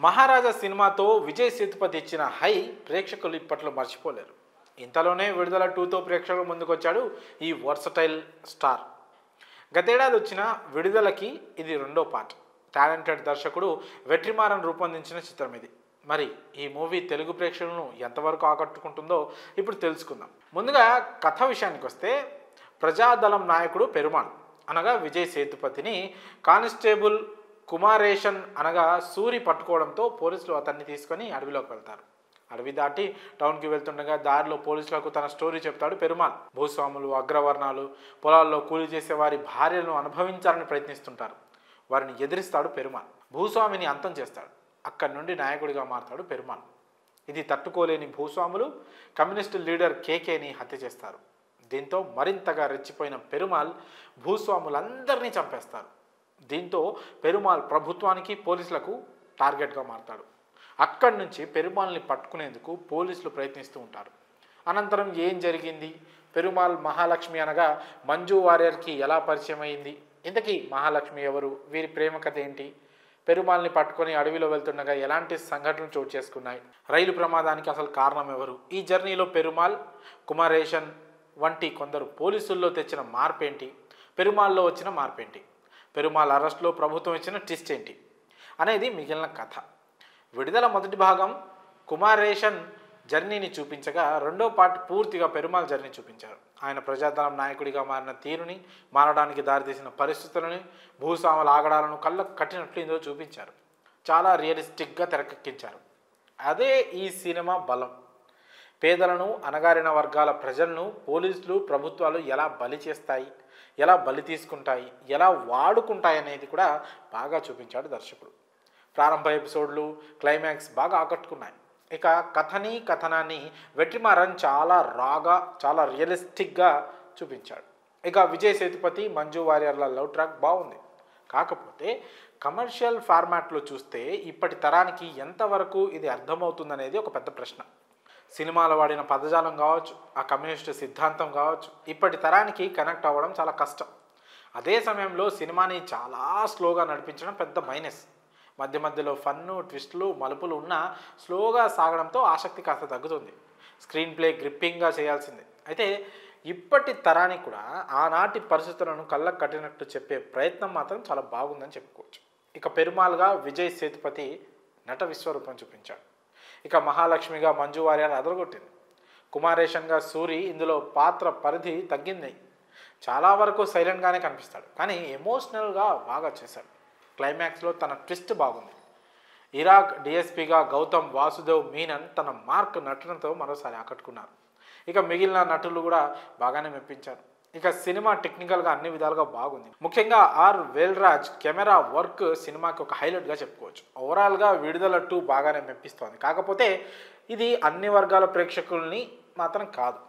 మహారాజా సినిమాతో విజయ్ సేతుపతి ఇచ్చిన హై ప్రేక్షకులు ఇప్పట్లో మర్చిపోలేరు. ఇంతలోనే విడుదల 2తో ప్రేక్షకుల ముందుకొచ్చాడు ఈ వర్సటైల్ స్టార్. గతేడాది వచ్చిన విడుదలకి ఇది రెండో పార్ట్. టాలెంటెడ్ దర్శకుడు వెట్రిమారన్ రూపొందించిన చిత్రం ఇది. మరి ఈ మూవీ తెలుగు ప్రేక్షకులను ఎంతవరకు ఆకట్టుకుంటుందో ఇప్పుడు తెలుసుకుందాం. ముందుగా కథ విషయానికి వస్తే, ప్రజాదళం నాయకుడు పెరుమాళ్ అనగా విజయ్ సేతుపతిని కానిస్టేబుల్ కుమారేషన్ అనగా సూరి పట్టుకోవడంతో పోలీసులు అతన్ని తీసుకొని అడవిలోకి వెళ్తారు. అడవి దాటి టౌన్కి వెళ్తుండగా దారిలో పోలీసులకు తన స్టోరీ చెప్తాడు పెరుమాళ్. భూస్వాములు, అగ్రవర్ణాలు పొలాల్లో కూలి చేసే వారి భార్యలను అనుభవించాలని ప్రయత్నిస్తుంటారు. వారిని ఎదిరిస్తాడు పెరుమాళ్. భూస్వామిని అంతం చేస్తాడు. అక్కడి నుండి నాయకుడిగా మారతాడు పెరుమాళ్. ఇది తట్టుకోలేని భూస్వాములు కమ్యూనిస్టు లీడర్ కేకేని హత్య చేస్తారు. దీంతో మరింతగా రెచ్చిపోయిన పెరుమాళ్ భూస్వాములందరినీ చంపేస్తారు. దీంతో పెరుమాళ్ ప్రభుత్వానికి, పోలీసులకు టార్గెట్గా మారతాడు. అక్కడి నుంచి పెరుమాల్ని పట్టుకునేందుకు పోలీసులు ప్రయత్నిస్తూ ఉంటారు. అనంతరం ఏం జరిగింది, పెరుమాళ్ మహాలక్ష్మి అనగా మంజు వారియర్కి ఎలా పరిచయం అయింది, ఇంతకీ మహాలక్ష్మి ఎవరు, వీరి ప్రేమ కథ ఏంటి, పెరుమాల్ని పట్టుకొని అడవిలో వెళ్తుండగా ఎలాంటి సంఘటనలు చోటు చేసుకున్నాయి, రైలు ప్రమాదానికి అసలు కారణం ఎవరు, ఈ జర్నీలో పెరుమాళ్, కుమారేషన్ వంటి కొందరు పోలీసుల్లో తెచ్చిన మార్పేంటి, పెరుమాల్లో వచ్చిన మార్పేంటి, పెరుమాళ్ అరెస్ట్లో ప్రభుత్వం ఇచ్చిన ట్విస్ట్ ఏంటి అనేది మిగిలిన కథ. విడుదల మొదటి భాగం కుమారేషన్ జర్నీని చూపించగా, రెండో పార్ట్ పూర్తిగా పెరుమాళ్ జర్నీ చూపించారు. ఆయన ప్రజాదళం నాయకుడిగా మారిన తీరుని, మారడానికి దారితీసిన పరిస్థితులని, భూస్వాముల ఆగడాలను కళ్ళకు కట్టినట్లు ఇందులో చూపించారు. చాలా రియలిస్టిక్గా తెరకెక్కించారు. అదే ఈ సినిమా బలం. పేదలను, అణగారిన వర్గాల ప్రజలను పోలీసులు, ప్రభుత్వాలు ఎలా బలి చేస్తాయి, ఎలా బలి తీసుకుంటాయి, ఎలా వాడుకుంటాయి అనేది కూడా బాగా చూపించాడు దర్శకుడు. ప్రారంభ ఎపిసోడ్లు, క్లైమాక్స్ బాగా ఆకట్టుకున్నాయి. ఇక కథని, కథనాన్ని వెట్రిమారన్ చాలా రాగా, చాలా రియలిస్టిక్గా చూపించాడు. ఇక విజయ్ సేతుపతి, మంజు వారియర్ల లవ్ ట్రాక్ బాగుంది. కాకపోతే కమర్షియల్ ఫార్మాట్లో చూస్తే ఇప్పటి తరానికి ఎంతవరకు ఇది అర్థమవుతుందనేది ఒక పెద్ద ప్రశ్న. సినిమాలో వాడిన పదజాలం కావచ్చు, ఆ కమ్యూనిస్టు సిద్ధాంతం కావచ్చు, ఇప్పటి తరానికి కనెక్ట్ అవ్వడం చాలా కష్టం. అదే సమయంలో సినిమాని చాలా స్లోగా నడిపించడం పెద్ద మైనస్. మధ్య మధ్యలో ఫన్ను, ట్విస్టులు, మలుపులు ఉన్నా స్లోగా సాగడంతో ఆసక్తి కాస్త తగ్గుతుంది. స్క్రీన్ ప్లే గ్రిప్పింగ్గా చేయాల్సిందే. అయితే ఇప్పటి తరానికి కూడా ఆనాటి పరిస్థితులను కళ్ళకు కట్టినట్టు చెప్పే ప్రయత్నం మాత్రం చాలా బాగుందని చెప్పుకోవచ్చు. ఇక పెరుమాల్గా విజయ్ సేతుపతి నట విశ్వరూపం చూపించాడు. ఇక మహాలక్ష్మిగా మంజు వారియర్ అదరగొట్టింది. కుమారేషన్గా సూరి ఇందులో పాత్ర పరిధి తగ్గింది. చాలా వరకు సైలెంట్గానే కనిపిస్తాడు, కానీ ఎమోషనల్గా బాగా చేశాడు. క్లైమాక్స్లో తన ట్విస్ట్ బాగుంది. ఇరాక్ డిఎస్పీగా గౌతమ్ వాసుదేవ్ మీనన్ తన మార్క్ నటనతో మరోసారి ఆకట్టుకున్నారు. ఇక మిగిలిన నటులు కూడా బాగానే మెప్పించారు. ఇక సినిమా టెక్నికల్గా అన్ని విధాలుగా బాగుంది. ముఖ్యంగా ఆర్ వేల్రాజ్ కెమెరా వర్క్ సినిమాకి ఒక హైలైట్గా చెప్పుకోవచ్చు. ఓవరాల్గా విడుదల 2 బాగానే మెప్పిస్తోంది. కాకపోతే ఇది అన్ని వర్గాల ప్రేక్షకుల్ని మాత్రం కాదు.